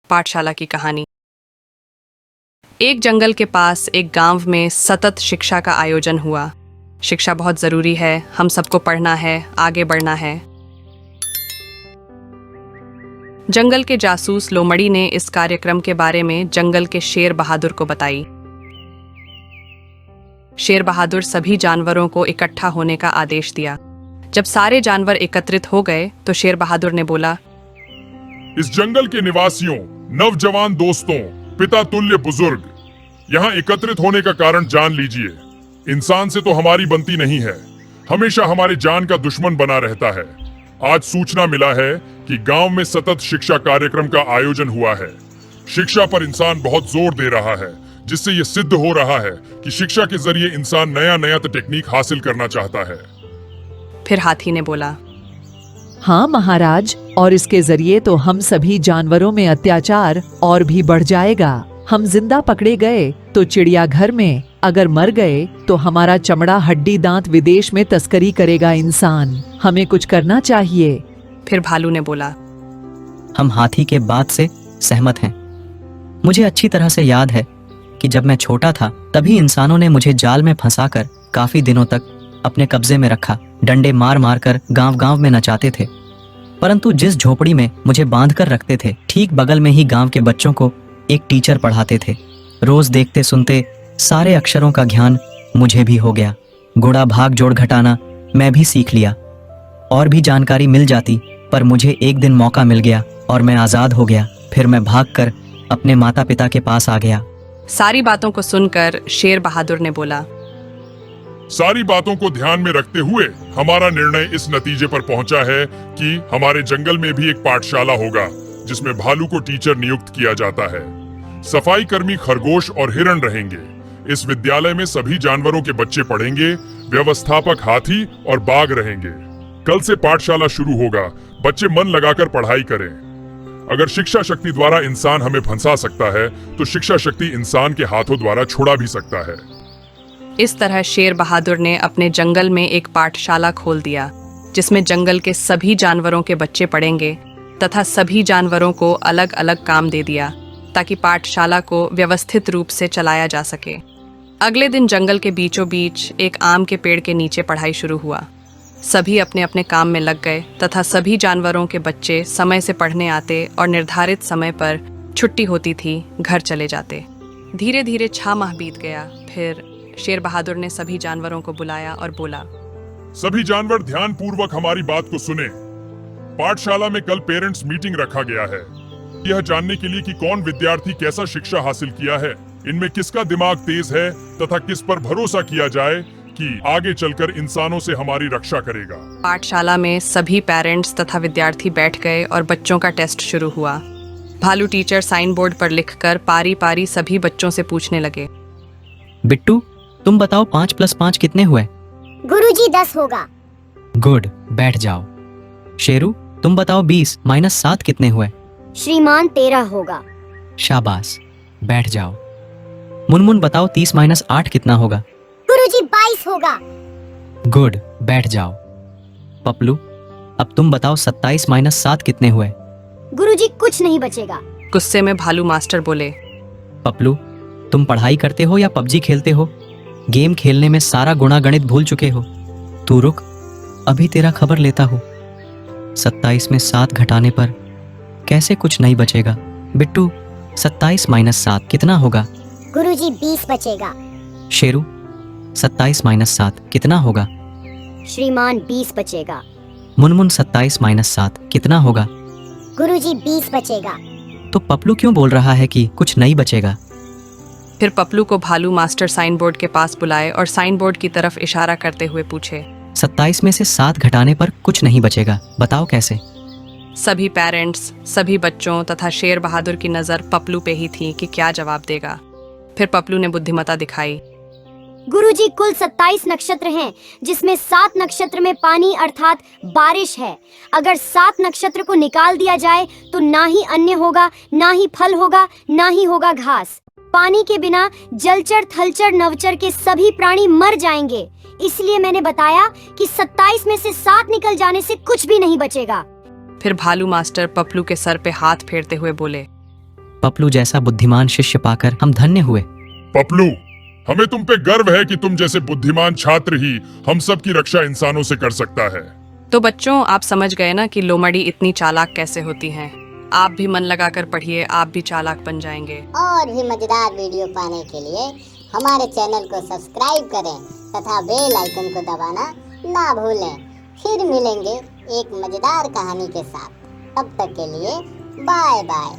पाठशाला की कहानी। एक जंगल के पास एक गांव में सतत शिक्षा का आयोजन हुआ। शिक्षा बहुत जरूरी है, हम सबको पढ़ना है, आगे बढ़ना है। जंगल के जासूस लोमड़ी ने इस कार्यक्रम के बारे में जंगल के शेर बहादुर को बताई। शेर बहादुर सभी जानवरों को इकट्ठा होने का आदेश दिया। जब सारे जानवर एकत्रित हो गए तो शेर बहादुर ने बोला, इस जंगल के निवासियों, नौजवान दोस्तों, पिता तुल्य बुजुर्ग, यहाँ एकत्रित होने का कारण जान लीजिए। इंसान से तो हमारी बनती नहीं है, हमेशा हमारे जान का दुश्मन बना रहता है। आज सूचना मिला है कि गांव में सतत शिक्षा कार्यक्रम का आयोजन हुआ है। शिक्षा पर इंसान बहुत जोर दे रहा है, जिससे ये सिद्ध हो रहा है कि शिक्षा के जरिए इंसान नया नया टेक्निक हासिल करना चाहता है। फिर हाथी ने बोला, हाँ महाराज, और इसके जरिए तो हम सभी जानवरों में अत्याचार और भी बढ़ जाएगा। हम जिंदा पकड़े गए तो चिड़ियाघर में, अगर मर गए तो हमारा चमड़ा हड्डी दांत विदेश में तस्करी करेगा इंसान। हमें कुछ करना चाहिए। फिर भालू ने बोला, हम हाथी के बात से सहमत हैं। मुझे अच्छी तरह से याद है कि जब मैं छोटा था तभी इंसानों ने मुझे जाल में फंसाकर काफी दिनों तक अपने कब्जे में रखा। डंडे मार मार कर गांव गांव में नचाते थे, परंतु जिस झोपड़ी में मुझे बांध कर रखते थे, ठीक बगल में ही गांव के बच्चों को एक टीचर पढ़ाते थे। रोज देखते सुनते सारे अक्षरों का ज्ञान मुझे भी हो गया। गुणा भाग जोड़ घटाना मैं भी सीख लिया। और भी जानकारी मिल जाती, पर मुझे एक दिन मौका मिल गया और मैं आजाद हो गया। फिर मैं भागकर अपने माता पिता के पास आ गया। सारी बातों को सुनकर शेर बहादुर ने बोला, सारी बातों को ध्यान में रखते हुए हमारा निर्णय इस नतीजे पर पहुंचा है कि हमारे जंगल में भी एक पाठशाला होगा, जिसमें भालू को टीचर नियुक्त किया जाता है। सफाई कर्मी खरगोश और हिरण रहेंगे। इस विद्यालय में सभी जानवरों के बच्चे पढ़ेंगे। व्यवस्थापक हाथी और बाघ रहेंगे। कल से पाठशाला शुरू होगा। बच्चे मन लगाकर पढ़ाई करें। अगर शिक्षा शक्ति द्वारा इंसान हमें फंसा सकता है, तो शिक्षा शक्ति इंसान के हाथों द्वारा छोड़ा भी सकता है। इस तरह शेर बहादुर ने अपने जंगल में एक पाठशाला खोल दिया, जिसमें जंगल के सभी जानवरों के बच्चे पढ़ेंगे तथा सभी जानवरों को अलग अलग काम दे दिया, ताकि पाठशाला को व्यवस्थित रूप से चलाया जा सके। अगले दिन जंगल के बीचों बीच एक आम के पेड़ के नीचे पढ़ाई शुरू हुआ। सभी अपने अपने काम में लग गए तथा सभी जानवरों के बच्चे समय से पढ़ने आते और निर्धारित समय पर छुट्टी होती थी घर चले जाते। धीरे धीरे 6 माह बीत गया। फिर शेर बहादुर ने सभी जानवरों को बुलाया और बोला, सभी जानवर ध्यान पूर्वक हमारी बात को सुने। पाठशाला में कल पेरेंट्स मीटिंग रखा गया है, यह जानने के लिए कि कौन विद्यार्थी कैसा शिक्षा हासिल किया है, इनमें किसका दिमाग तेज है तथा किस पर भरोसा किया जाए कि आगे चलकर इंसानों से हमारी रक्षा करेगा। पाठशाला में सभी पेरेंट्स तथा विद्यार्थी बैठ गए और बच्चों का टेस्ट शुरू हुआ। भालू टीचर साइन बोर्ड पर लिखकर पारी पारी सभी बच्चों से पूछने लगे, बिट्टू, तुम बताओ 5 + 5 कितने हुए? गुरुजी 10 होगा। गुड, बैठ जाओ। शेरू, तुम बताओ 20 - 7 कितने हुए? श्रीमान 13 होगा। शाबाश, बैठ जाओ। मुनमुन बताओ 30 - 8 कितना होगा? गुरुजी 22 होगा। गुड, बैठ जाओ। पपलू, अब तुम बताओ 27 - 7 कितने हुए? गुरुजी कुछ नहीं बचेगा। गुस्से में भालू मास्टर बोले, पपलू, तुम पढ़ाई करते हो या पबजी खेलते हो? गेम खेलने में सारा गुणा गणित भूल चुके हो। तू रुक, अभी तेरा खबर लेता हूँ। 27 में 7 घटाने पर कैसे कुछ नहीं बचेगा? बिट्टू, 27 - 7 कितना होगा? गुरुजी 20 बचेगा। शेरू, 27 - 7 कितना होगा? श्रीमान 20 बचेगा। मुनमुन, 27 - 7 कितना होगा? गुरुजी 20 बचेगा। तो पपलू क्यों बोल रहा है कि कुछ नहीं बचेगा? फिर पपलू को भालू मास्टर साइन बोर्ड के पास बुलाए और साइन बोर्ड की तरफ इशारा करते हुए पूछे, 27 में से 7 घटाने पर कुछ नहीं बचेगा, बताओ कैसे? सभी पेरेंट्स, सभी बच्चों तथा शेर बहादुर की नज़र पपलू पे ही थी कि क्या जवाब देगा। फिर पपलू ने बुद्धिमत्ता दिखाई। गुरुजी कुल 27 नक्षत्र हैं, जिसमें 7 नक्षत्र में पानी अर्थात बारिश है। अगर 7 नक्षत्र को निकाल दिया जाए तो ना ही अन्न होगा, ना ही फल होगा, ना ही होगा घास। पानी के बिना जलचर, थलचर, नवचर के सभी प्राणी मर जाएंगे। इसलिए मैंने बताया कि 27 में से 7 निकल जाने से कुछ भी नहीं बचेगा। फिर भालू मास्टर पपलू के सर पे हाथ फेरते हुए बोले, पपलू जैसा बुद्धिमान शिष्य पाकर हम धन्य हुए। पपलू, हमें तुम पे गर्व है कि तुम जैसे बुद्धिमान छात्र ही हम सब की रक्षा इंसानों से कर सकता है। तो बच्चों, आप समझ गए ना कि लोमड़ी इतनी चालाक कैसे होती हैं। आप भी मन लगाकर पढ़िए, आप भी चालाक बन जाएंगे। और भी मजेदार वीडियो पाने के लिए हमारे चैनल को सब्सक्राइब करें तथा बेल आइकन को दबाना ना भूलें। फिर मिलेंगे एक मजेदार कहानी के साथ। तब तक के लिए बाय बाय।